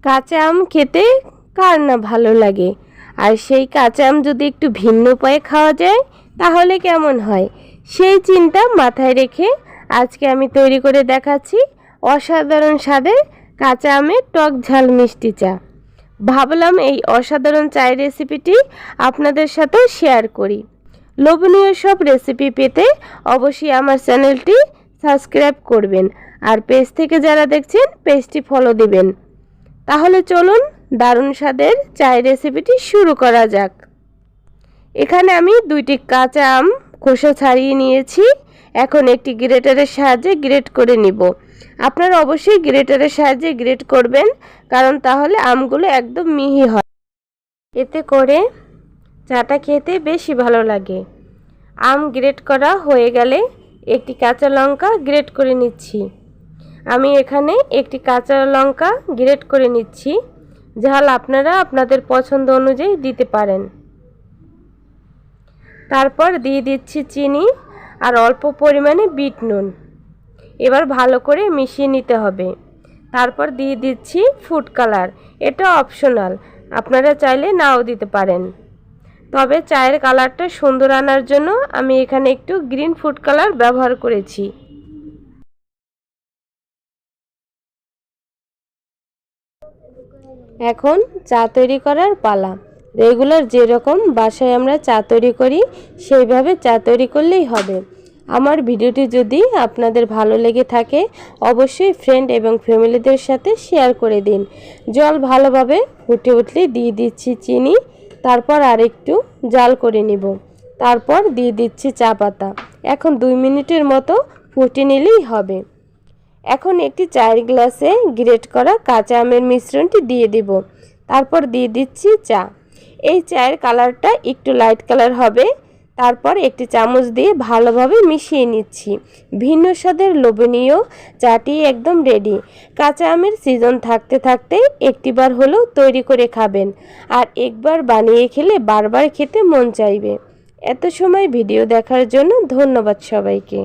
কাঁচা আম খেতে কার না ভালো লাগে, আর সেই কাঁচা আম যদি একটু ভিন্ন উপায়ে খাওয়া যায় তাহলে কেমন হয়, সেই চিন্তা মাথায় রেখে আজকে আমি তৈরি করে দেখাচ্ছি অসাধারণ স্বাদের কাঁচা আমের টক ঝাল মিষ্টি চা। ভাবলাম এই অসাধারণ চায়ের রেসিপিটি আপনাদের সাথেও শেয়ার করি। লোভনীয় সব রেসিপি পেতে অবশ্যই আমার চ্যানেলটি সাবস্ক্রাইব করবেন, আর পেজ থেকে যারা দেখছেন পেজটি ফলো দিবেন। তাহলে চলুন দারুণ স্বাদের চায়ের রেসিপিটি শুরু করা যাক। এখানে আমি 2টি কাঁচা আম খোসা ছাড়িয়ে নিয়েছি। এখন একটি গ্রেটারের সাহায্যে গ্রেট করে নিব। আপনারা অবশ্যই গ্রেটারের সাহায্যে গ্রেট করবেন, কারণ তাহলে আমগুলো একদম মিহি হয়, এতে করে চাটা খেতে বেশি ভালো লাগে। আম গ্রেট করা হয়ে গেলে একটি কাঁচা লঙ্কা গ্রেট করে নিচ্ছি। আমি এখানে একটি কাঁচা লঙ্কা গ্রেট করে নিচ্ছি। ঝাল আপনারা আপনাদের পছন্দ অনুযায়ী দিতে পারেন। তারপর দিয়ে দিচ্ছি চিনি আর অল্প পরিমাণে বিট নুন। এবার ভালো করে মিশিয়ে নিতে হবে। তারপর দিয়ে দিচ্ছি ফুড কালার। এটা অপশনাল, আপনারা চাইলে নাও দিতে পারেন। তবে চায়ের কালারটা সুন্দর আনার জন্য আমি এখানে একটু গ্রিন ফুড কালার ব্যবহার করেছি। এখন চা তৈরি করার পালা। রেগুলার যেরকম বাসায় আমরা চা তৈরি করি সেইভাবে চা তৈরি করলেই হবে। আমার ভিডিওটি যদি আপনাদের ভালো লেগে থাকে অবশ্যই ফ্রেন্ড এবং ফ্যামিলিদের সাথে শেয়ার করে দিন। জল ভালোভাবে ফুটে উঠলে দিয়ে দিচ্ছি চিনি, তারপর আরেকটু জাল করে নিব। তারপর দিয়ে দিচ্ছি চা পাতা। এখন 2 মিনিটের মতো ফুটিয়ে নিলেই হবে। এখন একটি চায়ের গ্লাসে গ্রেট করা কাঁচা আমের মিশ্রণটি দিয়ে দিব। তারপর দিয়ে দিচ্ছি চা। এই চায়ের কালারটা একটু লাইট কালার হবে। তারপর একটি চামচ দিয়ে ভালোভাবে মিশিয়ে নিচ্ছি। ভিন্ন স্বাদের লোভনীয় চাটি একদম রেডি। কাঁচা আমের সিজন থাকতে থাকতে একটিবার হলেও তৈরি করে খাবেন, আর একবার বানিয়ে খেলে বারবার খেতে মন চাইবে। এত সময় ভিডিও দেখার জন্য ধন্যবাদ সবাইকে।